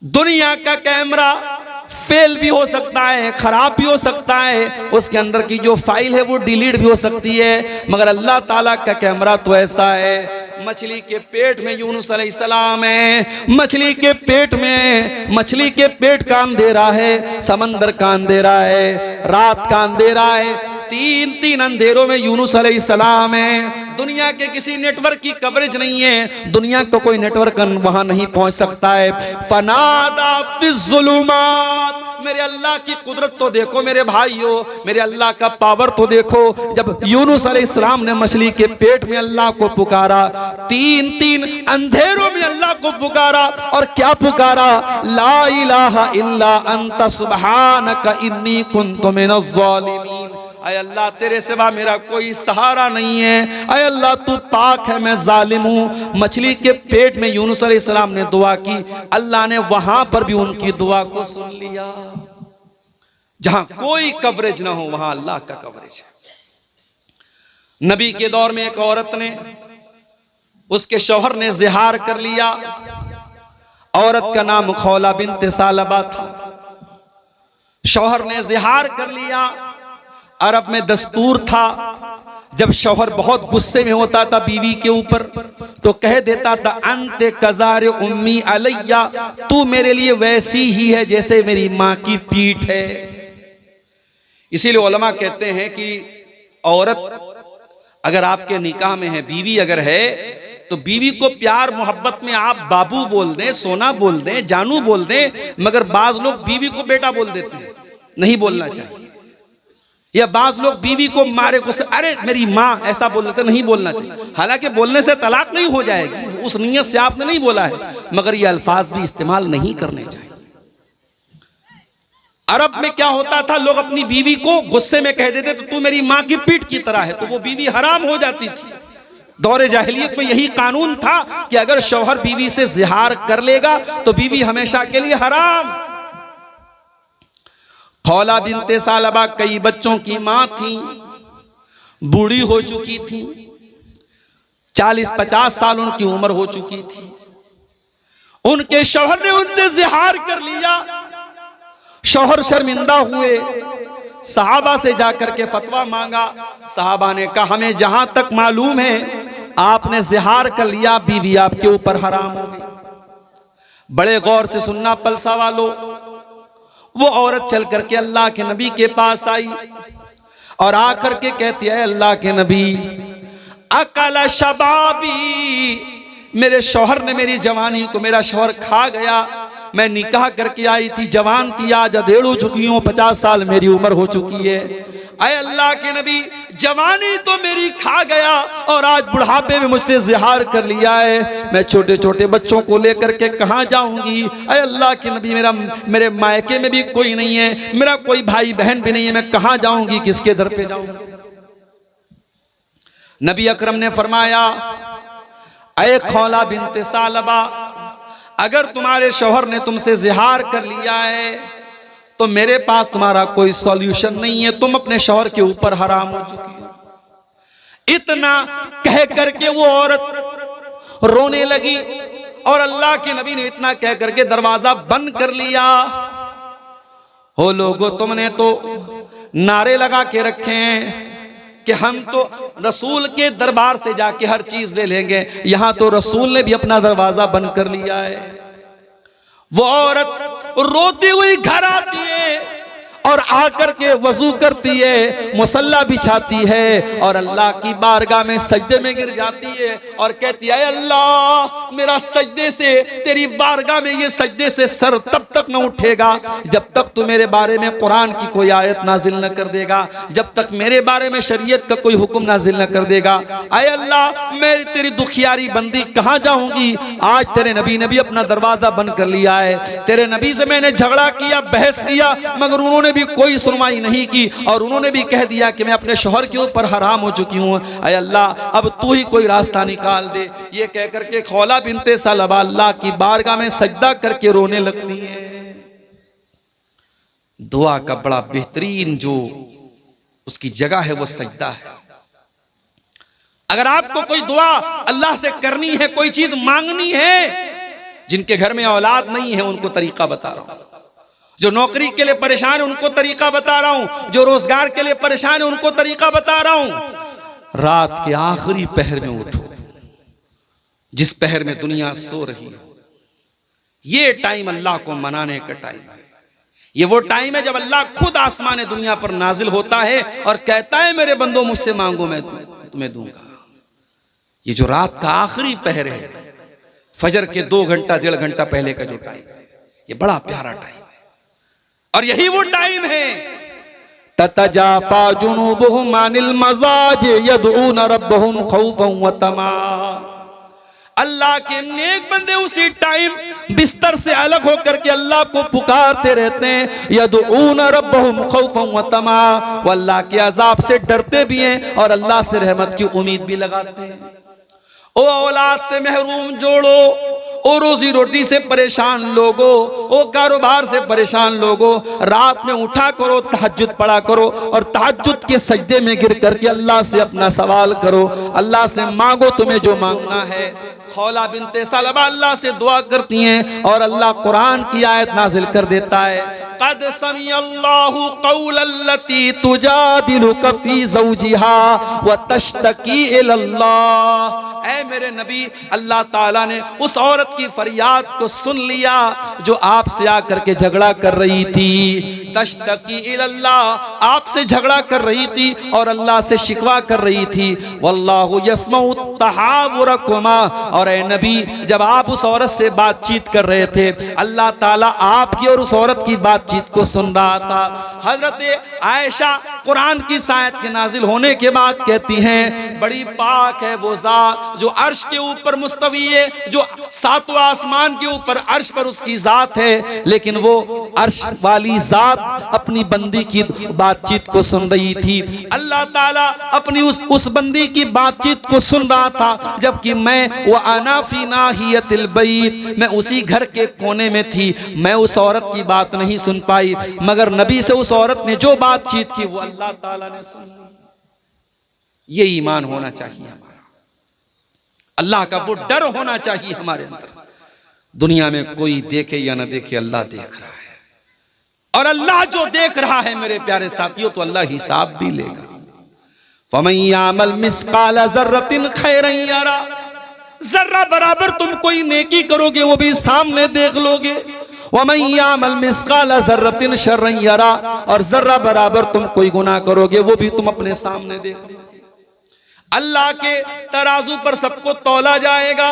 दुनिया का camera fail भी हो सकता है, खराब भी हो सकता है, उसके अंदर की जो फाइल है वो डिलीट भी हो सकती है, मगर अल्लाह ताला का कैमरा तो ऐसा है। मछली के पेट में यूनुस अलैहिस्सलाम है, मछली के पेट का अंधेरा है, समंदर का अंधेरा है, रात का अंधेरा है, तीन अंधेरों में यूनुस अलैहिस्सलाम है। दुनिया के किसी नेटवर्क की कवरेज नहीं है, दुनिया को कोई नेटवर्क वहां नहीं पहुंच सकता है। फनादा फिज़्ज़ुलुमात, मेरे अल्लाह की कुदरत तो देखो मेरे भाइयों, मेरे अल्लाह का पावर तो देखो। जब यूनुस अलैहिस्सलाम ने मछली के पेट में अल्लाह को पुकारा, तीन अंधेरों में अल्लाह को पुकारा, और क्या पुकारा? ला इलाहा इल्ला अंता सुब्हानका इन्नी कुन्तु मिनज़ ज़ालिमीन। अय अल्लाह तेरे सिवा मेरा कोई सहारा नहीं है, अय अल्लाह तू पाक है, मैं जालिम हूं। मछली के पेट में यूनुस अलैहिस्सलाम ने दुआ की, अल्लाह ने वहां पर भी उनकी दुआ को सुन लिया। जहां कोई कवरेज ना हो वहां अल्लाह का कवरेज है। नबी के दौर में एक औरत ने, उसके शौहर ने ज़िहार कर लिया। औरत का नाम खौला बिन्त सालबा था। शौहर ने ज़िहार कर लिया। अरब में दस्तूर था, जब शौहर बहुत गुस्से में होता था बीवी के ऊपर तो कह देता था, अंते कज़ार उम्मी अलैया, तू मेरे लिए वैसी ही है जैसे मेरी माँ की पीठ है। इसीलिए उलमा कहते हैं कि औरत अगर आपके निकाह में है, बीवी अगर है, तो बीवी को प्यार मोहब्बत में आप बाबू बोल दें, सोना बोल दें, जानू बोल दें, मगर बाज लोग बीवी को बेटा बोल देते हैं, नहीं बोलना चाहिए। या बाज लोग बीवी को मारे गुस्से, अरे मेरी माँ, ऐसा बोल देते, नहीं बोलना चाहिए। हालांकि बोलने से तलाक नहीं हो जाएगी, उस नियत से आपने नहीं बोला है, मगर ये अल्फाज भी इस्तेमाल नहीं करने चाहिए। अरब में क्या होता था, लोग अपनी बीवी को गुस्से में कह देते तो तू मेरी माँ की पीठ की तरह है, तो वो बीवी हराम हो जाती थी। दौरे जाहिलियत में यही कानून था कि अगर शौहर बीवी से ज़िहार कर लेगा तो बीवी हमेशा के लिए हराम। खौला बिन्ते सालबा कई बच्चों की मां थी, बूढ़ी हो चुकी थी, 40-50 साल उनकी उम्र हो चुकी थी। उनके शौहर ने उनसे ज़िहार कर लिया। शौहर शर्मिंदा हुए, सहाबा से जाकर के फतवा मांगा। सहाबा ने कहा, हमें जहां तक मालूम है आपने ज़िहार कर लिया, बीवी आपके ऊपर हराम हो गई। बड़े गौर से सुनना पलसा वालों, वो औरत चल करके अल्लाह के नबी के पास आई और आकर के कहती है, अल्लाह के नबी, अकल शबाबी, मेरे शौहर ने मेरी जवानी को, मेरा शौहर खा गया। मैं निकाह करके आई थी, जवान थी, आज अधेड़ हो चुकी हूँ, 50 साल मेरी उम्र हो चुकी है। अय अल्लाह के नबी, जवानी तो मेरी खा गया और आज बुढ़ापे में मुझसे ज़िहार कर लिया है, मैं छोटे छोटे बच्चों को लेकर के कहाँ जाऊंगी? अय अल्लाह के नबी, मेरे मायके में भी कोई नहीं है, मेरा कोई भाई बहन भी नहीं है, मैं कहाँ जाऊंगी, किसके दर पे जाऊंगी? नबी अकरम ने फरमाया, अय खौला बिन्ते सालबा, अगर तुम्हारे शौहर ने तुमसे ज़िहार कर लिया है तो मेरे पास तुम्हारा कोई सॉल्यूशन नहीं है, तुम अपने शौहर के ऊपर हराम हो चुकी हो। इतना कह करके वो औरत रोने लगी और अल्लाह के नबी ने इतना कह करके दरवाजा बंद कर लिया। हो लोगो, तुमने तो नारे लगा के रखे हैं कि हम तो रसूल के दरबार से जाके हर चीज ले लेंगे, यहां तो रसूल ने भी अपना दरवाजा बंद कर लिया है। वो औरत रोती हुई घर आती है और आकर के वजू करती है, मुसल्ला बिछाती है और अल्लाह की बारगाह में सजदे में गिर जाती है और कहती है, अल्लाह, मेरा सजदे से, तेरी बारगाह में ये सजदे से सर तब तक न उठेगा जब तक तू मेरे बारे में कुरान की कोई आयत नाजिल न कर देगा, जब तक मेरे बारे में शरीयत का कोई हुक्म नाजिल न कर देगा। अय अल्लाह, मैं तेरी दुखियारी बंदी कहाँ जाऊंगी? आज तेरे नबी ने भी अपना दरवाजा बंद कर लिया है, तेरे नबी से मैंने झगड़ा किया, बहस किया, मगर उन्होंने भी कोई सुनवाई नहीं की और उन्होंने भी कह दिया कि मैं अपने शौहर के ऊपर हराम हो चुकी हूं। अय अल्लाह, अब तू ही कोई रास्ता निकाल दे। ये कह करके खौला बिन्ते सालबा अल्लाह की बारगाह में सजदा करके रोने लगती है। दुआ का बड़ा बेहतरीन जो उसकी जगह है वो सजदा है। अगर आपको कोई दुआ अल्लाह से करनी है, कोई चीज मांगनी है, जिनके घर में औलाद नहीं है उनको तरीका बता रहा हूं, जो नौकरी के लिए परेशान है उनको तरीका बता रहा हूं, जो रोजगार के लिए परेशान है उनको तरीका बता रहा हूं। रात के आखिरी पहर में उठो, जिस पहर में दुनिया सो रही है। ये टाइम अल्लाह को मनाने का टाइम है। ये वो टाइम है जब अल्लाह खुद आसमान दुनिया पर नाजिल होता है और कहता है मेरे बंदो मुझसे मांगो मैं तुम्हें दूंगा। ये जो रात का आखिरी पहर है, फजर के 2 घंटा 1.5 घंटा पहले का जो टाइम है, ये बड़ा प्यारा टाइम है। और यही वो टाइम है ततजाफा जुनूबुहुम अनिल मज़ाज यदऊन रब्बहुम खौफन व तमा। अल्लाह के नेक बंदे उसी टाइम बिस्तर से अलग होकर के अल्लाह को पुकारते रहते हैं। यदऊन रब्बहुम खौफन व तमा, वो अल्लाह के अजाब से डरते भी हैं और अल्लाह से रहमत की उम्मीद भी लगाते हैं। ओ औलाद से महरूम जोड़ो, ओ रोजी रोटी से परेशान लोगो, ओ कारोबार से परेशान लोगो, रात में उठा करो, तहज्जुद पढ़ा करो और तहज्जुद के सजदे में गिर करके अल्लाह से अपना सवाल करो, अल्लाह से मांगो तुम्हें जो मांगना है। खौला बिनते सलबा अल्लाह से दुआ करती हैं और अल्लाह कुरान की आयत नाजिल कर देता है, कद समिअल्लाहु कौलल्लती तुजादिलुका फी ज़ौजिहा व तश्तकी इलल्लाह। ऐ मेरे नबी, अल्लाह ताला ने उस औरत की फरियाद को सुन लिया जो आपसे आकर के झगड़ा कर रही थी। तश्तकी इलल्लाह, आपसे झगड़ा कर रही थी और अल्लाह से शिकवा कर रही थी। वल्लाहु यस्मउ तहावुरकुमा, और ऐ नबी जब आप उस औरत से बातचीत कर रहे थे अल्लाह ताला आपकी और उस औरत की बातचीत को सुन रहा था। हजरत आयशा कुरान की आयत के नाजिल होने के बाद कहती हैं, बड़ी पाक है वो ज़ात जो अर्श के ऊपर मुस्तवी है, जो 7वें आसमान के ऊपर अर्श पर उसकी ज़ात है, लेकिन वो अर्श वाली ज़ात अपनी बंदी की बातचीत को सुन रही थी। अल्लाह ताला अपनी उस बंदी की बातचीत को सुन रहा था, जबकि मैं वो आना फी नाहियतिल बैत, मैं उसी घर के कोने में थी। मैं उस औरत की बात नहीं सुन पाई, मगर नबी से उस औरत ने जो बातचीत की वो अल्लाह ताला ने सुन ली। ये ईमान होना चाहिए हमारा, अल्लाह का वो डर होना चाहिए हमारे अंदर। दुनिया में कोई देखे या ना देखे, अल्लाह देख रहा है, और अल्लाह जो देख रहा है मेरे प्यारे साथियों, तो अल्लाह हिसाब भी लेगा। फमन यामल मिस्काल ज़र्रतिन खैरन यरा, जर्रा बराबर तुम कोई नेकी करोगे वो भी सामने देख लोगे। वमन यामल मिस्काल ज़र्रतिन शर्रन यरा, और जर्रा बराबर तुम कोई गुनाह करोगे वो भी तुम अपने सामने देख लोगे। अल्लाह के तराजू पर सबको तौला जाएगा।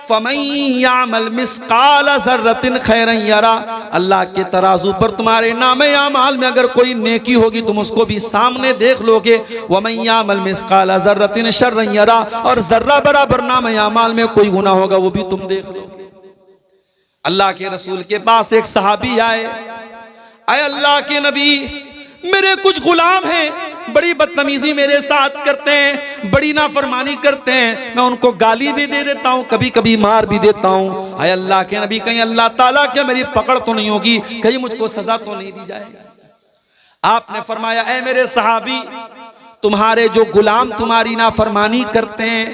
फमन यामल मिस्काल ज़र्रतिन खैरन यरा, अल्लाह के तराजू पर तुम्हारे नामे आमाल में अगर कोई नेकी होगी तुम उसको भी सामने देख लोगे। वमन यामल मिस्काल ज़र्रतिन शर्रन यरा, और जर्रा बराबर नामे आमाल में कोई गुनाह होगा वो भी तुम देख लोगे। अल्लाह के रसूल के पास एक सहाबी आए, आए अल्लाह के नबी, मेरे कुछ गुलाम हैं, बड़ी बदतमीजी मेरे साथ करते हैं, बड़ी नाफरमानी करते हैं, मैं उनको गाली भी दे देता हूँ, कभी कभी मार भी देता हूँ। आए अल्लाह के नबी, कहीं अल्लाह ताला क्या मेरी पकड़ तो नहीं होगी, कहीं मुझको सजा तो नहीं दी जाएगी। आपने फरमाया, ऐ मेरे सहाबी, तुम्हारे जो गुलाम तुम्हारी नाफरमानी करते हैं,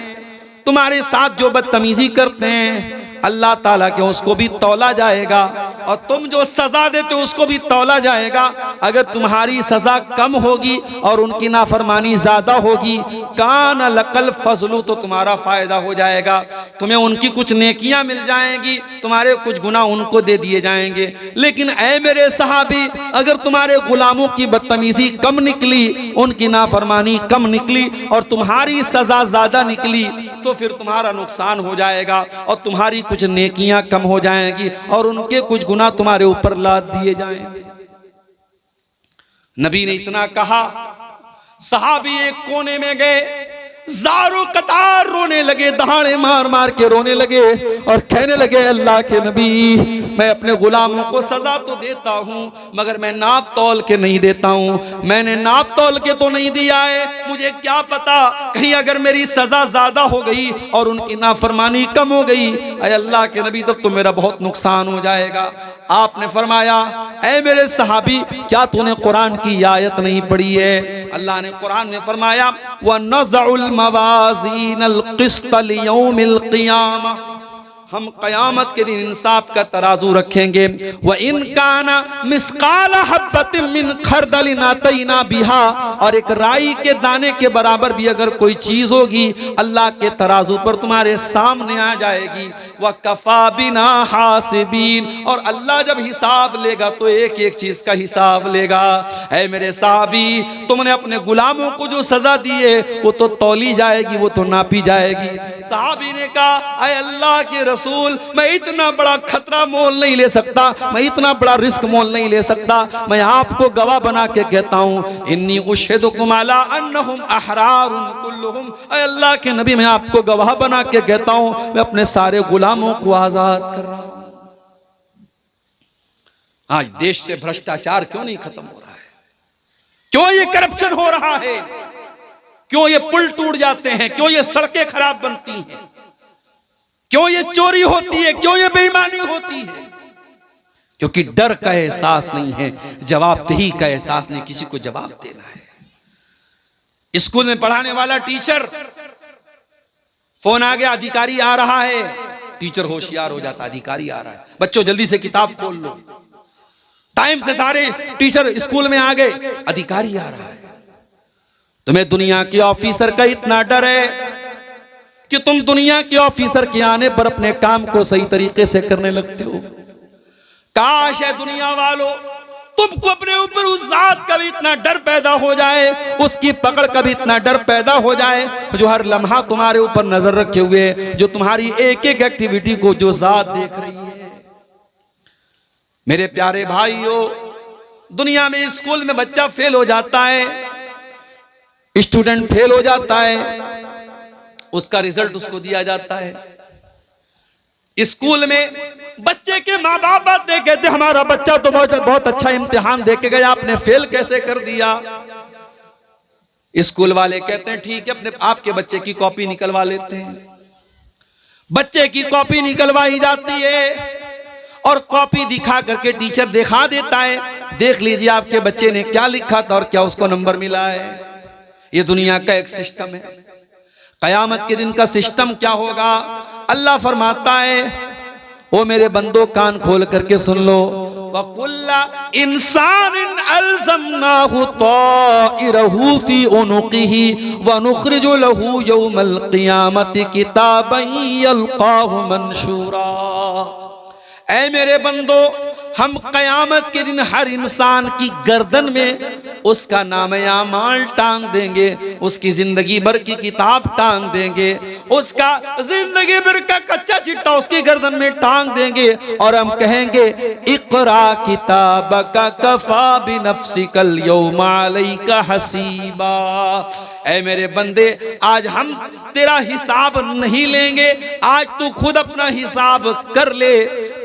तुम्हारे साथ जो बदतमीजी करते हैं, अल्लाह ताला के उसको भी तौला जाएगा, और तुम जो सजा देते हो उसको भी तौला जाएगा। अगर तुम्हारी सजा कम होगी और उनकी नाफरमानी ज्यादा होगी, कान लकल फजलू, तो तुम्हारा फायदा हो जाएगा, तुम्हें उनकी कुछ नेकियां मिल जाएंगी, तुम्हारे कुछ गुनाह उनको दे दिए जाएंगे। लेकिन ऐ मेरे सहाबी, अगर तुम्हारे गुलामों की बदतमीजी कम निकली, उनकी नाफरमानी कम निकली और तुम्हारी सजा ज्यादा निकली, तो फिर तुम्हारा नुकसान हो जाएगा और तुम्हारी कुछ नेकियां कम हो जाएंगी और उनके कुछ गुनाह तुम्हारे ऊपर लाद दिए जाएंगे। नबी ने इतना कहा, सहाबी एक कोने में गए, ज़ारो कतार रोने लगे, दहाड़े मार मार के रोने लगे और कहने लगे, अल्लाह के नबी, मैं अपने गुलामों को सजा तो देता हूँ मगर मैं नाप तौल के नहीं देता हूँ। मैंने नाप तौल के तो नहीं दिया है, मुझे क्या पता कहीं अगर मेरी सजा ज्यादा हो गई और उनकी नाफरमानी कम हो गई, अरे अल्लाह के नबी, तब तो मेरा बहुत नुकसान हो जाएगा। आपने फरमाया, ऐ मेरे सहाबी, क्या तूने कुरान की आयत नहीं पढ़ी है? अल्लाह ने कुरान में फरमाया, व नज़उल मवाज़ीनल क़िस्त लियौमिल क़ियामा, हम क़यामत के दिन इंसाफ का तराजू रखेंगे। व इन काना मिस्काला हब्बतिन मिन खरदलिन अतैना बिहा, और एक राई के दाने के बराबर भी अगर कोई चीज होगी अल्लाह के तराजू पर तुम्हारे सामने आ जाएगी। व कफा बिना हासिबीन, और अल्लाह जब हिसाब लेगा तो एक एक चीज का हिसाब लेगा। ऐ मेरे साहबी, तुमने अपने गुलामों को जो सजा दी है वो तो तौली जाएगी, वो तो नापी जाएगी। साहबी ने कहा, ऐ अल्लाह के रसूल, मैं इतना बड़ा खतरा मोल नहीं ले सकता, मैं इतना बड़ा रिस्क मोल नहीं ले सकता। मैं आपको गवाह बना के कहता हूं, इन्नी उशहिदुकुम अला अन्नहुम अहरारुन कुल्लुहुम, ऐ अल्लाह के नबी, मैं आपको गवाह बना के कहता हूं, मैं अपने सारे गुलामों को आजाद कर रहा हूं। आज देश से भ्रष्टाचार क्यों नहीं खत्म हो रहा है? क्यों ये करप्शन हो रहा है? क्यों ये पुल टूट जाते हैं? क्यों ये सड़कें खराब बनती हैं? क्यों ये चोरी होती है? क्यों ये बेईमानी होती है? क्योंकि डर का एहसास नहीं है, जवाबदेही का एहसास नहीं, किसी को जवाब देना है। स्कूल में पढ़ाने वाला टीचर, फोन आ गया, अधिकारी आ रहा है, टीचर होशियार हो जाता, अधिकारी आ रहा है, बच्चों जल्दी से किताब खोल लो। टाइम से सारे टीचर स्कूल में आ गए, अधिकारी आ रहा है। तुम्हें दुनिया के ऑफिसर का इतना डर है कि तुम दुनिया के ऑफिसर के आने पर अपने काम को सही तरीके से करने लगते हो। काश है दुनिया वालों, तुमको अपने ऊपर उस जात का भी इतना डर पैदा हो जाए, उसकी पकड़ का भी इतना डर पैदा हो जाए, जो हर लम्हा तुम्हारे ऊपर नजर रखे हुए, जो तुम्हारी एक एक एक्टिविटी को जो जात देख रही है। मेरे प्यारे भाइयों, दुनिया में स्कूल में बच्चा फेल हो जाता है, स्टूडेंट फेल हो जाता है, उसका रिजल्ट उसको दिया जाता है। स्कूल में बच्चे के माँ बाप बात दे कहते, हमारा बच्चा तो बहुत अच्छा इम्तिहान दे के गया, आपने फेल कैसे कर दिया? स्कूल वाले कहते हैं ठीक है, अपने आपके बच्चे की कॉपी निकलवा लेते हैं। बच्चे की कॉपी निकलवाई जाती है और कॉपी दिखा करके टीचर दिखा देता है, देख लीजिए आपके बच्चे ने क्या लिखा था और क्या उसको नंबर मिला है। ये दुनिया का एक सिस्टम है। कयामत के दिन का सिस्टम क्या होगा? अल्लाह फरमाता है, ओ मेरे बंदो कान खोल करके सुन लो, वकुल्ला इंसानिन अलज़मनाहु ताइरहु फी उनुक़िही व नुख़रिजु लहू यौमल क़ियामति किताबन यल्क़ाहु मंशूरा। ऐ मेरे बंदो, हम कयामत के दिन हर इंसान की गर्दन में उसका नाम-ए-आमाल टांग देंगे, उसकी जिंदगी भर की किताब टांग देंगे, उसका जिंदगी भर का कच्चा चिट्ठा उसकी गर्दन में टांग देंगे और हम कहेंगे, इक़रा किताबका कफ़ा बिनफ़्सिकल यौमा अलैका हसीबा। ऐ मेरे बंदे, आज हम तेरा हिसाब नहीं लेंगे, आज तू खुद अपना हिसाब कर ले।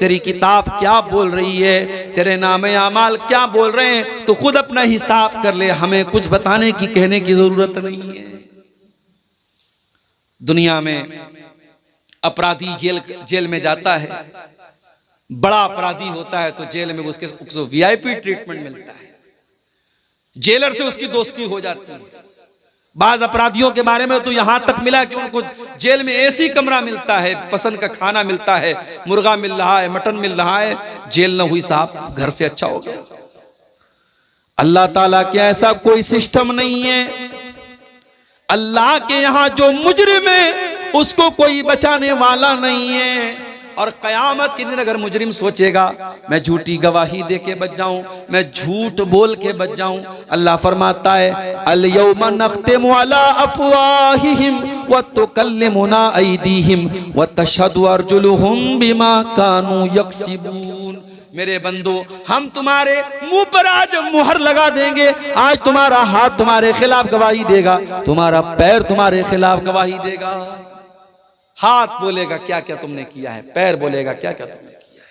तेरी किताब क्या बोल रही है, तेरे नाम-ए-आमाल क्या बोल रहे हैं, तो खुद अपना हिसाब कर ले, हमें कुछ बताने की कहने की जरूरत नहीं है। दुनिया में अपराधी जेल में जाता है, बड़ा अपराधी होता है तो जेल में उसको वीआईपी ट्रीटमेंट मिलता है, जेलर से उसकी दोस्ती हो जाती है। बाज अपराधियों के बारे में तो यहां तक मिला कि उनको जेल में एसी कमरा मिलता है, पसंद का खाना मिलता है, मुर्गा मिल रहा है, मटन मिल रहा है, जेल न हुई साहब घर से अच्छा हो गया। अल्लाह ताला के ऐसा कोई सिस्टम नहीं है। अल्लाह के यहां जो मुजरिम है उसको कोई बचाने वाला नहीं है। और कयामत के दिन अगर मुजरिम सोचेगा मैं झूठी गवाही दे के बच जाऊं, मैं झूठ बोल के बच जाऊं, अल्लाह फरमाता है, अल यौमा नख्तिमु अला अफ़वाहिहिम व तुकल्लिमुना अयदीहिम व तशहदु अर्जुलुहुम बिमा कानू यक्सिबून। मेरे बंदो, हम तुम्हारे मुंह पर आज मुहर लगा देंगे। आज तुम्हारा हाथ तुम्हारे खिलाफ गवाही देगा, तुम्हारा पैर तुम्हारे खिलाफ गवाही देगा। हाथ बोलेगा क्या क्या तुमने किया है, पैर बोलेगा क्या क्या तुमने किया है।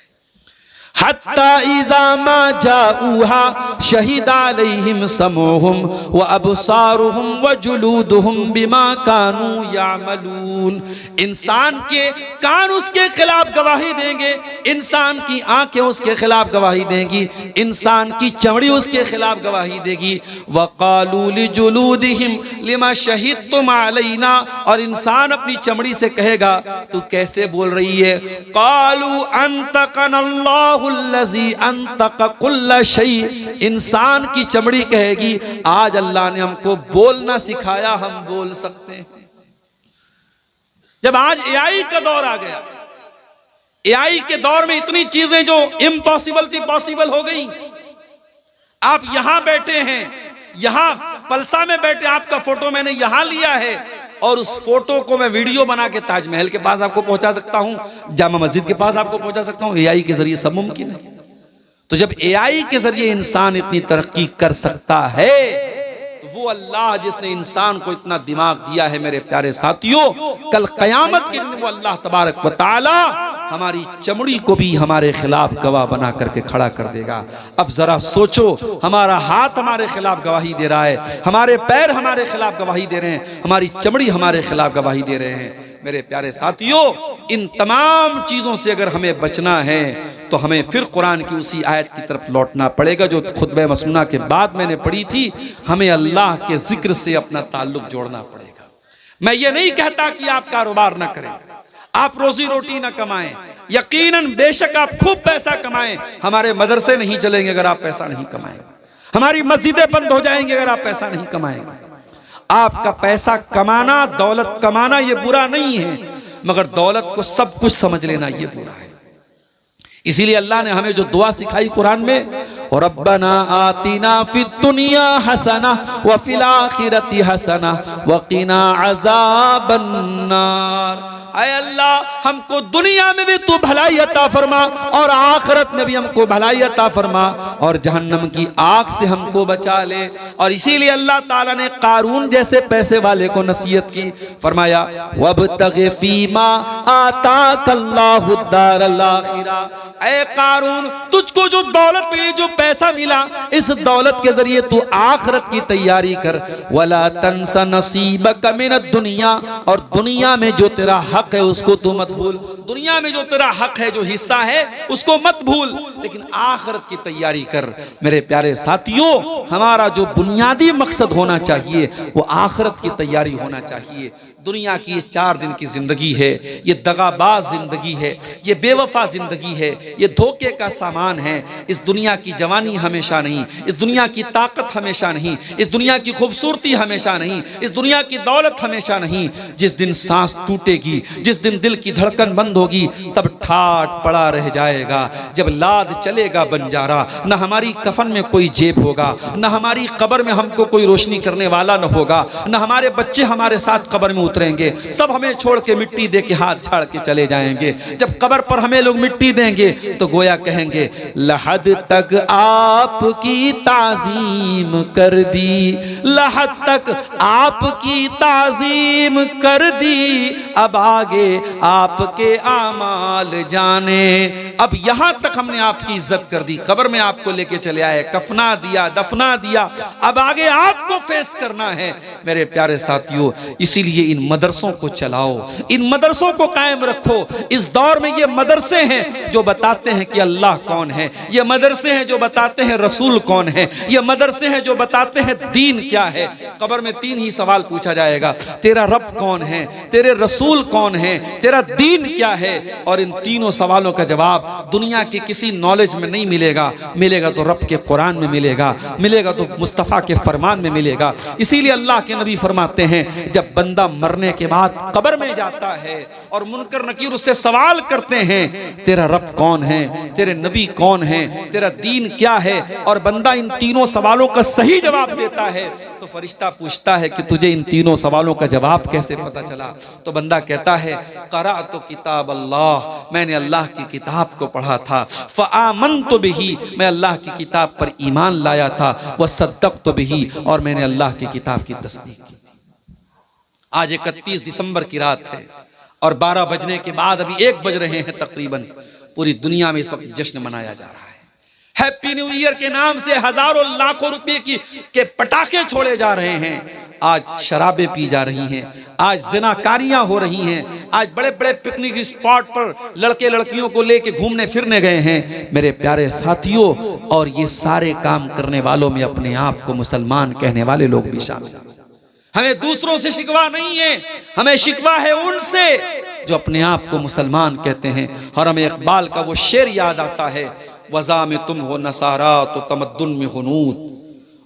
हत्ता इज़ा मा जाऊहा शहीदा अलैहिम समूहुम व अबसारुहुम व जुलूदुहुम बिमा कानू यामलून। इंसान के कान उसके खिलाफ गवाही देंगे, इंसान की आंखें उसके खिलाफ गवाही देंगी, इंसान की चमड़ी उसके खिलाफ गवाही देगी। व क़ालू लिजुलूदिहिम लिमा शहीदतुम अलैना, और इंसान अपनी चमड़ी से कहेगा तू कैसे बोल रही है। क़ालू अंतक़नल्लाहु अल्लज़ी अंतक़ कुल्ल शै, इंसान की चमड़ी कहेगी आज अल्लाह ने हमको बोलना सिखाया, हम बोल सकते हैं। जब आज एआई का दौर आ गया, एआई के दौर में इतनी चीजें जो इम्पॉसिबल थी पॉसिबल हो गई। आप यहां बैठे हैं, यहां पलसा में बैठे, आपका फोटो मैंने यहां लिया है और उस फोटो को मैं वीडियो बना के ताजमहल के पास आपको पहुंचा सकता हूं, जामा मस्जिद के पास आपको पहुंचा सकता हूं। एआई के जरिए सब मुमकिन है। तो जब एआई के जरिए इंसान इतनी तरक्की कर सकता है तो वो अल्लाह जिसने इंसान को इतना दिमाग दिया है मेरे प्यारे साथियों, कल कयामत के दिन वो अल्लाह तबारक व तआला हमारी चमड़ी को भी हमारे खिलाफ गवाह बना करके खड़ा कर देगा। अब जरा सोचो, हमारा हाथ हमारे खिलाफ गवाही दे रहा है, हमारे पैर हमारे खिलाफ गवाही दे रहे हैं, हमारी चमड़ी हमारे खिलाफ गवाही दे रहे हैं। मेरे प्यारे साथियों, इन तमाम चीजों से अगर हमें बचना है तो हमें फिर कुरान की उसी आयत की तरफ लौटना पड़ेगा जो खुतबे मसनूना के बाद मैंने पढ़ी थी। हमें अल्लाह के जिक्र से अपना ताल्लुक जोड़ना पड़ेगा। मैं ये नहीं कहता कि आप कारोबार ना करें, आप रोजी रोटी ना कमाएं, यकीनन बेशक आप खूब पैसा कमाएं, हमारे मदरसे नहीं चलेंगे अगर आप पैसा नहीं कमाएंगे, हमारी मस्जिदें बंद हो जाएंगी अगर आप पैसा नहीं कमाएंगे। आपका पैसा कमाना, दौलत कमाना ये बुरा नहीं है, मगर दौलत को सब कुछ समझ लेना ये बुरा है। इसीलिए अल्लाह ने हमें जो दुआ सिखाई कुरान में, रब्बना आतिना फिद दुनिया हसना व फिल आखिरति हसना व क़िना अज़ाबन नार। ऐ अल्लाह हमको दुनिया में भी तू भलाई अता फरमा और आखिरत में भी हमको भलाई अता फरमा और जहन्नम की आग से हमको बचा ले। और इसीलिए अल्लाह ताला ने कारून जैसे पैसे वाले को नसीहत की, फरमाया वब्तग़ि फ़ीमा आताकल्लाहु दारल आखिरा। ऐ कारून, तुझको जो दौलत मिली, जो पैसा मिला, इस दौलत के जरिए तू आखिरत की तैयारी कर। वला तंसा नसीबक मिनद दुनिया, और दुनिया में जो तेरा हक है उसको तू मत भूल। दुनिया में जो तेरा हक है, जो हिस्सा है, उसको मत भूल, लेकिन आखिरत की तैयारी कर। मेरे प्यारे साथियों, हमारा जो बुनियादी मकसद होना चाहिए वो आखिरत की तैयारी होना चाहिए। दुनिया की ये 4 दिन की जिंदगी है, ये दगाबाज जिंदगी है, ये बेवफा जिंदगी है, ये धोखे का सामान है। इस दुनिया की जवानी हमेशा नहीं, इस दुनिया की ताकत हमेशा नहीं, इस दुनिया की खूबसूरती हमेशा नहीं, इस दुनिया की दौलत हमेशा नहीं। जिस दिन सांस टूटेगी, जिस दिन दिल की धड़कन बंद होगी, सब ठाट पड़ा रह जाएगा। जब लाद चलेगा बंजारा, न हमारी कफन में कोई जेब होगा, न हमारी कब्र में हमको कोई रोशनी करने वाला न होगा, न हमारे बच्चे हमारे साथ कब्र में उतरेंगे। सब हमें छोड़ के मिट्टी दे के हाथ झाड़ के चले जाएंगे। जब कब्र पर हमें लोग मिट्टी देंगे तो गोया कहेंगे लहद तक आपकी ताजीम कर दी, लहद तक आपकी ताजीम कर दी, अब आगे आपके आमाल जाने। अब यहां तक हमने आपकी इज्जत कर दी, कब्र में आपको लेके चले आए, कफना दिया, दफना दिया, अब आगे आपको फेस करना है। मेरे प्यारे साथियों, इसीलिए इन मदरसों को चलाओ, इन मदरसों को कायम रखो। इस दौर में ये मदरसे हैं जो बताते हैं कि अल्लाह कौन है, ये मदरसे हैं जो बताते हैं रसूल कौन है, ये मदरसे हैं जो बताते हैं दीन क्या है। कब्र में 3 ही सवाल पूछा जाएगा, तेरा रब कौन है, तेरे रसूल कौन है, तेरा दीन क्या है। और इन तीनों सवालों का जवाब दुनिया के किसी नॉलेज में नहीं मिलेगा, मिलेगा तो रब के कुरान में मिलेगा, मिलेगा तो मुस्तफ़ा के फरमान में मिलेगा। इसीलिए अल्लाह के नबी फरमाते हैं, जब बंदा मरने के बाद कब्र में जाता है और मुनकर नकीर उससे सवाल करते हैं, तेरा रब कौन है, तेरे नबी कौन है, तेरा दीन क्या है, और बंदा इन तीनों सवालों का सही जवाब देता है, तो फरिश्ता पूछता है कि तुझे इन तीनों सवालों का जवाब कैसे पता चला। तो बंदा कहता है, क़राअतु किताब अल्लाह, मैंने अल्लाह की किताब को पढ़ा था, फ़आमनतु बिही, मैं अल्लाह की किताब पर ईमान लाया था, वसद्दक़तु बिही, और मैंने अल्लाह की किताब की तस्दीक की। आज 31 दिसंबर की रात है और 12 बजने के बाद अभी 1 बज रहे हैं तकरीबन। पूरी दुनिया में इस वक्त जश्न मनाया जा रहा है। हैप्पी न्यू ईयर के नाम से हजारों लाखों रुपए के पटाखे छोड़े जा रहे हैं। आज शराबें पी जा रही हैं, आज ज़िनाकारियां हो रही हैं, आज बड़े बड़े पिकनिक स्पॉट पर लड़के लड़कियों को लेके घूमने फिरने गए हैं मेरे प्यारे साथियों। और ये सारे काम करने वालों में अपने आप को मुसलमान कहने वाले लोग भी शामिल हैं। हमें दूसरों से शिकवा नहीं है, हमें शिकवा है उनसे जो अपने आप को मुसलमान कहते हैं। और हमें इकबाल का वो शेर याद आता है, वज़ा में तुम हो नसारा तो तमद्दुन में हुनूद,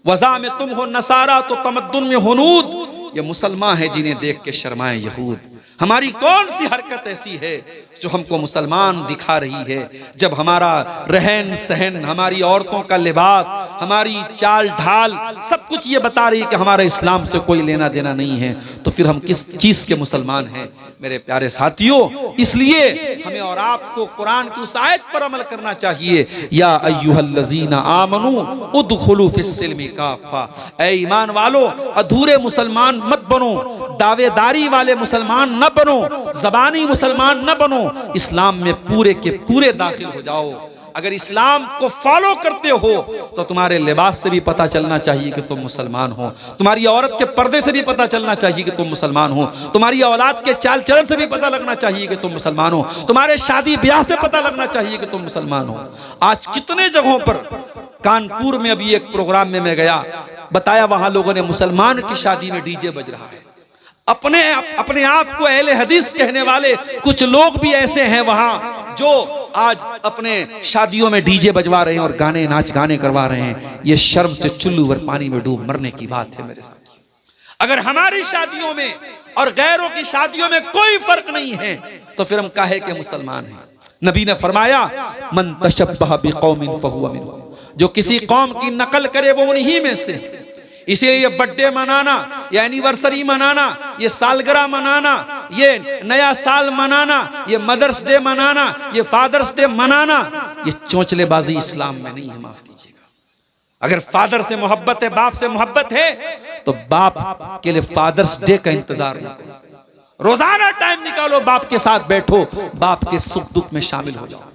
वज़ा में तुम हो नसारा तो तमद्दुन में हुनूद। ये मुसलमान है जिन्हें देख के शर्माए यहूद। हमारी कौन सी हरकत ऐसी है जो हमको मुसलमान दिखा रही है? जब हमारा रहन सहन, हमारी औरतों का लिबास, हमारी चाल ढाल सब कुछ ये बता रही है कि हमारा इस्लाम से कोई लेना देना नहीं है, तो फिर हम किस चीज के मुसलमान हैं मेरे प्यारे साथियों? इसलिए हमें और आपको कुरान की उस आयत पर अमल करना चाहिए, या अय्युहल्लज़ीना आमनू उदखुलू फिस्सिल्मि काफ़ा। ऐ ईमान वालो, अधूरे मुसलमान मत बनो, दावेदारी वाले मुसलमान न बनो, ज़बानी मुसलमान न बनो, इस्लाम में पूरे के पूरे दाखिल हो जाओ। अगर इस्लाम को फॉलो करते हो तो तुम्हारे लिबास से भी पता चलना चाहिए कि तुम मुसलमान हो, तुम्हारी औरत के पर्दे से भी पता चलना चाहिए कि तुम मुसलमान हो, तुम्हारी औलाद के चाल चलन से भी पता लगना चाहिए कि तुम मुसलमान हो, तुम्हारे शादी ब्याह से पता लगना चाहिए कि तुम मुसलमान हो। आज कितने जगहों पर, कानपुर में अभी एक प्रोग्राम में मैं गया, बताया वहां लोगों ने मुसलमान की शादी में डीजे बज रहा है। अपने आप को अहले हदीस कहने वाले कुछ लोग भी ऐसे हैं वहां जो आज अपने शादियों में डीजे बजवा रहे हैं और गाने नाच गाने करवा रहे हैं। ये शर्म से चुल्लू भर पानी में डूब मरने की बात है मेरे साथ। अगर हमारी शादियों में और गैरों की शादियों में कोई फर्क नहीं है तो फिर हम काहे के मुसलमान हैं? नबी ने फरमाया, मन तशब्बह बिकौमिन फहुवा मिनहुम, जो किसी कौम की नकल करे वो उन्हीं में से। इसीलिए ये बर्थडे मनाना, ये एनिवर्सरी मनाना, ये सालगिरह मनाना, ये नया साल मनाना, ये मदर्स डे मनाना, ये फादर्स डे मनाना, ये चोंचलेबाजी इस्लाम में नहीं है, माफ कीजिएगा। अगर फादर से मोहब्बत है, बाप से मोहब्बत है, तो बाप के लिए फादर्स डे का इंतजार न करो, रोजाना टाइम निकालो, बाप के साथ बैठो, बाप के सुख दुख में शामिल हो जाओ।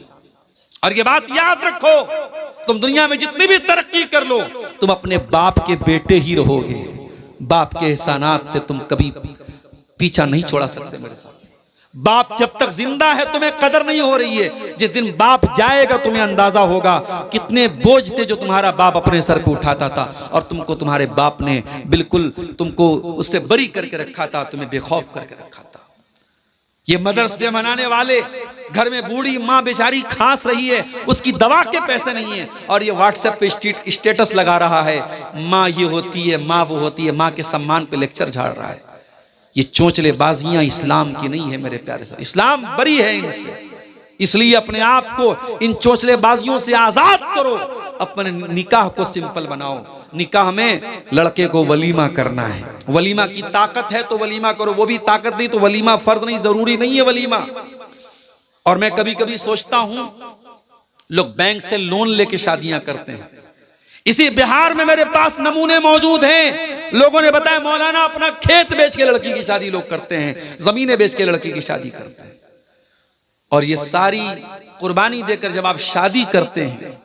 और ये बात याद रखो, तुम दुनिया में जितनी भी तरक्की कर लो, तुम अपने बाप के बेटे ही रहोगे। बाप के एहसानात से तुम कभी पीछा नहीं छोड़ा सकते मेरे साथ। बाप जब तक जिंदा है तुम्हें कदर नहीं हो रही है, जिस दिन बाप जाएगा तुम्हें अंदाजा होगा कितने बोझ थे जो तुम्हारा बाप अपने सर पे उठाता था, और तुमको तुम्हारे बाप ने बिल्कुल तुमको उससे बरी करके रखा था, तुम्हें बेखौफ करके रखा था। ये मदर्स डे मनाने वाले, घर में बूढ़ी माँ बेचारी खांस रही है, उसकी दवा के पैसे नहीं है, और ये व्हाट्सएप पे स्टेटस लगा रहा है, माँ ये होती है, माँ वो होती है, माँ के सम्मान पे लेक्चर झाड़ रहा है। ये चोंचलेबाजियां इस्लाम की नहीं है मेरे प्यारे साथ, इस्लाम बरी है इनसे। इसलिए अपने आप को इन चोंचलेबाजियों से आजाद करो, अपने निकाह को सिंपल बनाओ। निकाह में लड़के को वलीमा करना है, वलीमा की ताकत है तो वलीमा करो, वो भी ताकत नहीं तो वलीमा फर्ज नहीं, जरूरी नहीं है वलीमा। और मैं कभी कभी सोचता हूं, लोग बैंक से लोन लेके शादियां करते हैं। इसी बिहार में मेरे पास नमूने मौजूद हैं, लोगों ने बताया मौलाना अपना खेत बेच के लड़की की शादी लोग करते हैं, जमीनें बेच के लड़की की शादी करते हैं। और ये सारी कुर्बानी देकर जब आप शादी करते हैं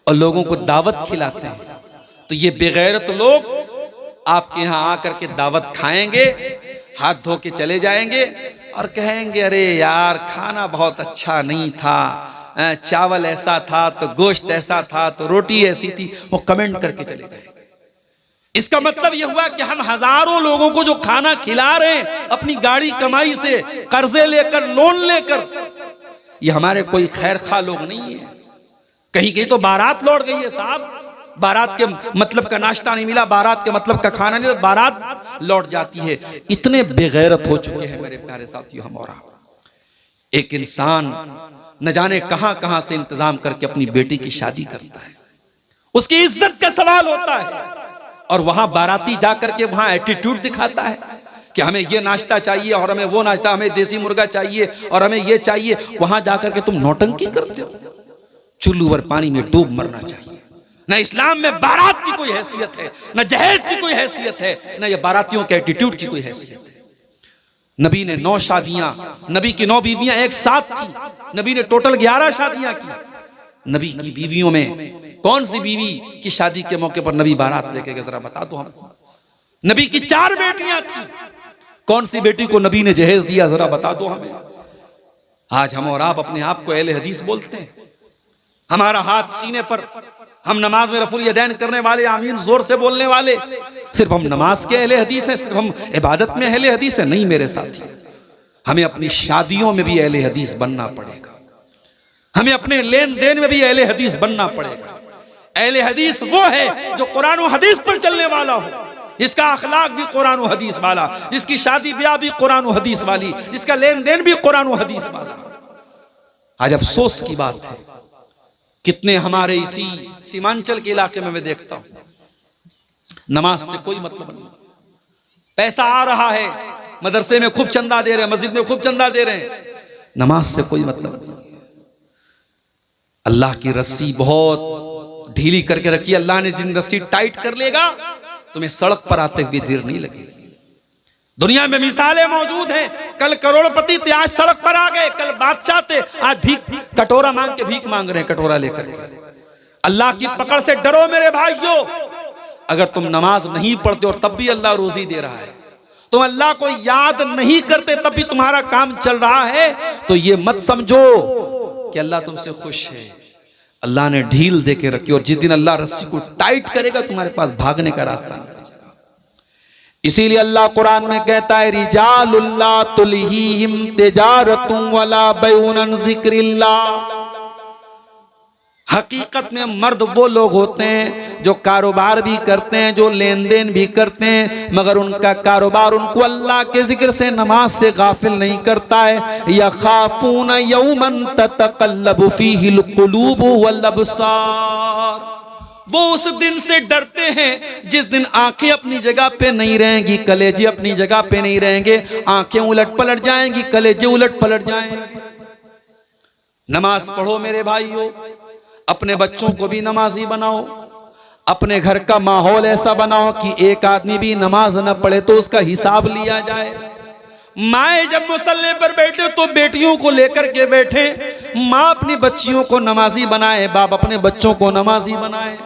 और लोगों को दावत खिलाते हैं, तो ये बेगैरत लोग आपके यहां आकर के दावत खाएंगे, हाथ धो के चले जाएंगे और कहेंगे अरे यार खाना बहुत अच्छा नहीं था, चावल ऐसा था तो गोश्त ऐसा था तो रोटी ऐसी थी, वो कमेंट करके चले जाएंगे। इसका मतलब यह हुआ कि हम हजारों लोगों को जो खाना खिला रहे हैं अपनी गाड़ी कमाई से, कर्जे लेकर, लोन लेकर, ये हमारे कोई खैर खा लोग नहीं है। कहीं कहीं तो बारात लौट गई है साहब, बारात के मतलब का नाश्ता नहीं मिला, बारात के मतलब का खाना नहीं मिला, बारात लौट जाती है। इतने बेगैरत हो चुके हैं मेरे प्यारे साथियों हम। और एक इंसान न जाने कहां कहां से इंतजाम करके अपनी बेटी की शादी करता है, उसकी इज्जत का सवाल होता है, और वहां बाराती जाकर के वहां एटीट्यूड दिखाता है कि हमें ये नाश्ता चाहिए और हमें वो नाश्ता, हमें देसी मुर्गा चाहिए और हमें ये चाहिए। वहां जाकर के तुम नौटंकी करते हो, चुल्लू भर पानी में डूब मरना चाहिए। न इस्लाम में बारात की कोई हैसियत है, न जहेज की कोई हैसियत है, न ये बारातियों के एटीट्यूड की कोई हैसियत है। नबी ने 9 शादियां, नबी की 9 बीवियां एक साथ थी। नबी ने टोटल 11 शादियां की। नबी की बीवियों में कौन सी बीवी की शादी के मौके पर नबी बारात लेके गए, जरा बता दो हमको। नबी की 4 बेटियां थी, कौन सी बेटी को नबी ने जहेज दिया, जरा बता दो हमें। आज हम और आप अपने आप को अहले हदीस बोलते हैं। हमारा हाथ सीने पर, हम नमाज में रफुल यदैन करने वाले, आमीन जोर से बोलने वाले, सिर्फ हम नमाज के अहले हदीस हैं, सिर्फ हम इबादत में अहले हदीस हैं? नहीं मेरे साथी, हमें अपनी शादियों में भी अहले हदीस बनना पड़ेगा। हमें अपने लेन देन में भी अहले हदीस बनना पड़ेगा। अहले हदीस वो है जो कुरान और हदीस पर चलने वाला हो, जिसका अखलाक भी कुरान और हदीस वाला, जिसकी शादी ब्याह भी कुरान और हदीस वाली, जिसका लेन देन भी कुरान और हदीस वाला। आज अफसोस की बात है, कितने हमारे इसी सीमांचल के इलाके में मैं देखता हूं, नमाज से कोई मतलब नहीं। पैसा आ रहा है, मदरसे में खूब चंदा दे रहे हैं, मस्जिद में खूब चंदा दे रहे हैं, नमाज से कोई मतलब नहीं। अल्लाह की रस्सी बहुत ढीली करके रखी। अल्लाह ने जिन रस्सी टाइट कर लेगा, तुम्हें सड़क पर आते हुए देर नहीं लगेगी। दुनिया में मिसालें मौजूद हैं, कल करोड़पति थे, आज सड़क पर आ गए, कल बादशाह थे, आज भीख कटोरा मांग के भीख मांग रहे हैं, कटोरा लेकर। अल्लाह की पकड़ से डरो मेरे भाइयों। अगर तुम नमाज नहीं पढ़ते और तब भी अल्लाह रोजी दे रहा है, तुम अल्लाह को याद नहीं करते तब भी तुम्हारा काम चल रहा है, तो ये मत समझो कि अल्लाह तुमसे खुश है। अल्लाह ने ढील दे के रखी, और जिस दिन अल्लाह रस्सी को टाइट करेगा, तुम्हारे पास भागने का रास्ता नहीं बचेगा। इसीलिए अल्लाह कुरान में कहता है, रिजालुल्ला तुलहीहिम तिजारतुम वला बैउन अन जिक्रिल्लाह। हकीकत में मर्द वो लोग होते हैं जो कारोबार भी करते हैं, जो लेन देन भी करते हैं, मगर उनका कारोबार उनको अल्लाह के जिक्र से, नमाज से गाफिल नहीं करता है। यखाफून यौमन ततक़ल्लबु फीहिल क़ुलूब वल अब्सार। वो उस दिन से डरते हैं जिस दिन आंखें अपनी जगह पे नहीं रहेंगी, कलेजे अपनी जगह पे नहीं रहेंगे, आंखें उलट पलट जाएंगी, कलेजे उलट पलट जाएंगे। नमाज पढ़ो मेरे भाइयों, अपने बच्चों को भी नमाजी बनाओ, अपने घर का माहौल ऐसा बनाओ कि एक आदमी भी नमाज न पढ़े तो उसका हिसाब लिया जाए। माए जब मुसल्ले पर बैठे तो बेटियों को लेकर के बैठे, माँ अपनी बच्चियों को नमाजी बनाए, बाप अपने बच्चों को नमाजी बनाए।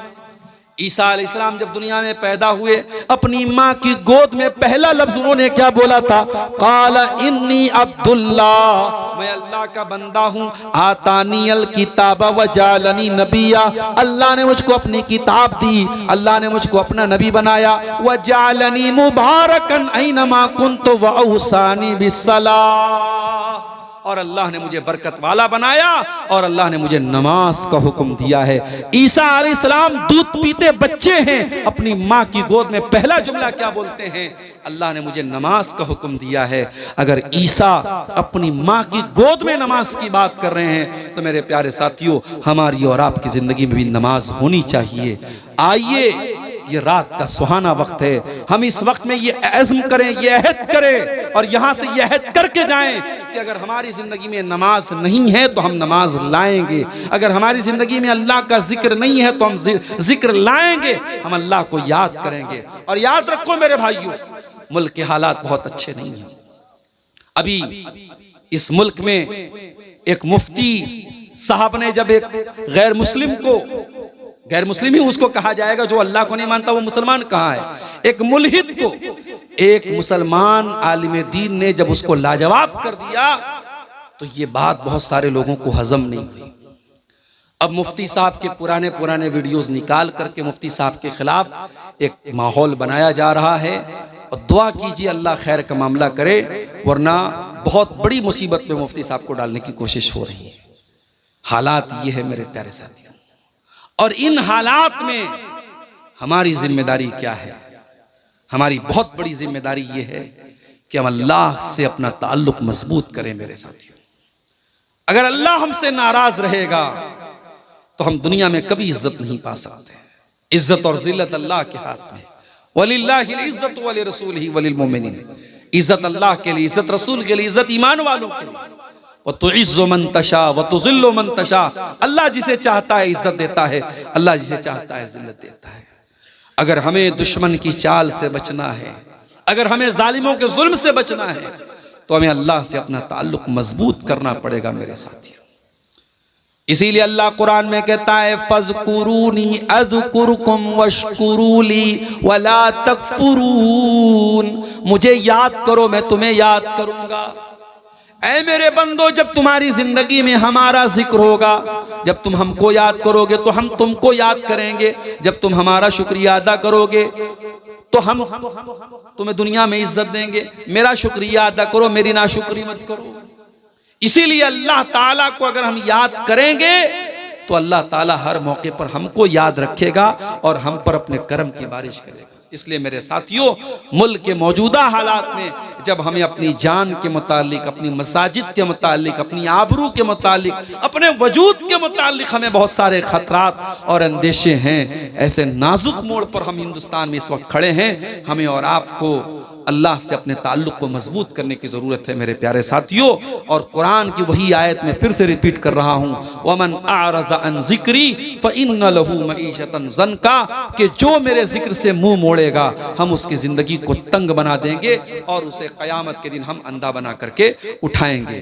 ईसा अलैहिस्सलाम जब दुनिया में पैदा हुए, अपनी माँ की गोद में पहला लफ्ज उन्होंने क्या बोला था? काला इन्नी अब्दुल्लाह, मैं अल्लाह का बंदा हूँ। आतानी अल किताब व जालनी नबिया, अल्लाह ने मुझको अपनी किताब दी, अल्लाह ने मुझको अपना नबी बनाया। व जालनी मुबारकन ऐनमा कुन्तु व औसानी बिस्सलाह, और अल्लाह ने मुझे बरकत वाला बनाया, और अल्लाह ने मुझे नमाज का हुक्म दिया है। ईसा अलैहिस्सलाम दूध पीते बच्चे हैं, अपनी माँ की गोद में पहला जुमला क्या बोलते हैं? अल्लाह ने मुझे नमाज का हुक्म दिया है। अगर ईसा अपनी माँ की गोद में नमाज की बात कर रहे हैं, तो मेरे प्यारे साथियों, हमारी और आपकी जिंदगी में भी नमाज होनी चाहिए। आइए, ये रात का सुहाना वक्त है, हम इस वक्त में ये अज़्म करें, ये अहद करें, और यहां से ये अहद करके जाएं कि अगर हमारी जिंदगी में नमाज नहीं है तो हम नमाज लाएंगे। अगर हमारी जिंदगी में अल्लाह का जिक्र नहीं है तो हम जिक्र लाएंगे, हम अल्लाह को याद करेंगे। और याद रखो मेरे भाइयों, मुल्क के हालात बहुत अच्छे नहीं हैं। अभी इस मुल्क में एक मुफ्ती साहब ने जब एक गैर मुस्लिम को, गैर मुस्लिम ही उसको कहा जाएगा, जो अल्लाह को नहीं मानता वो मुसलमान कहाँ है, एक मुल्हिद को एक मुसलमान आलिम दीन ने जब उसको लाजवाब कर दिया, तो ये बात बहुत सारे लोगों को हजम नहीं हुई। अब मुफ्ती साहब के पुराने पुराने वीडियोस निकाल करके मुफ्ती साहब के खिलाफ एक माहौल बनाया जा रहा है, और दुआ कीजिए अल्लाह खैर का मामला करे, वरना बहुत बड़ी मुसीबत में मुफ्ती साहब को डालने की कोशिश हो रही है। हालात ये है मेरे प्यारे साथियों, और इन हालात में हमारी जिम्मेदारी क्या है? हमारी बहुत बड़ी जिम्मेदारी ये है कि हम अल्लाह से अपना ताल्लुक मजबूत करें मेरे साथियों। अगर अल्लाह हमसे नाराज रहेगा तो हम दुनिया में कभी इज्जत नहीं पा सकते। इज्जत और जिल्लत अल्लाह के हाथ में। वलिल्लाहिल इज्जतु व लिरसूलिही व लिलमुमिनीन, इज्जत अल्लाह के लिए, इज्जत रसूल के लिए, इज्जत ईमान वालों के लिए। व तुइज्जु मन तशा व तुज़िल्लु मन तशा, अल्लाह जिसे चाहता है इज्जत देता है, अल्लाह जिसे चाहता है जिल्लत देता है। अगर हमें दुश्मन की चाल से बचना है, अगर हमें जालिमों के जुल्म से बचना है, तो हमें अल्लाह से अपना ताल्लुक मजबूत करना पड़ेगा मेरे साथियों। इसीलिए अल्लाह कुरान में कहता है फज़कुरूनी अज़कुरुकुम वश्कुरूली वला तकफुरून, मुझे याद करो मैं तुम्हें याद करूंगा। ऐ मेरे बंदो, जब तुम्हारी जिंदगी में हमारा जिक्र होगा, जब तुम हमको याद करोगे तो हम तुमको याद करेंगे, जब तुम हमारा शुक्रिया अदा करोगे तो हम तुम्हें दुनिया में इज्जत देंगे। मेरा शुक्रिया अदा करो, मेरी नाशुक्री मत करो। इसीलिए अल्लाह ताला को अगर हम याद करेंगे तो अल्लाह ताला हर मौके पर हमको याद रखेगा और हम पर अपने कर्म की बारिश करेगा। इसलिए मेरे साथियों, मुल्क के मौजूदा हालात में जब हमें अपनी जान के मुतालिक, अपनी मसाजिद के मुतालिक, अपनी आबरू के मुतालिक, अपने वजूद के मुतालिक हमें बहुत सारे खतरात और अंदेशे हैं, ऐसे नाजुक मोड़ पर हम हिंदुस्तान में इस वक्त खड़े हैं। हमें और आपको अल्लाह से अपने ताल्लुक को मजबूत करने की जरूरत है मेरे प्यारे साथियों। और कुरान की वही आयत में फिर से रिपीट कर रहा हूं, वमन आरज़ा अन ज़िक्री फ़इन्न लहू मईशतन ज़नका, कि जो मेरे जिक्र से मुंह मोड़ेगा हम उसकी जिंदगी को तंग बना देंगे और उसे क़यामत के दिन हम अंधा बना करके उठाएंगे।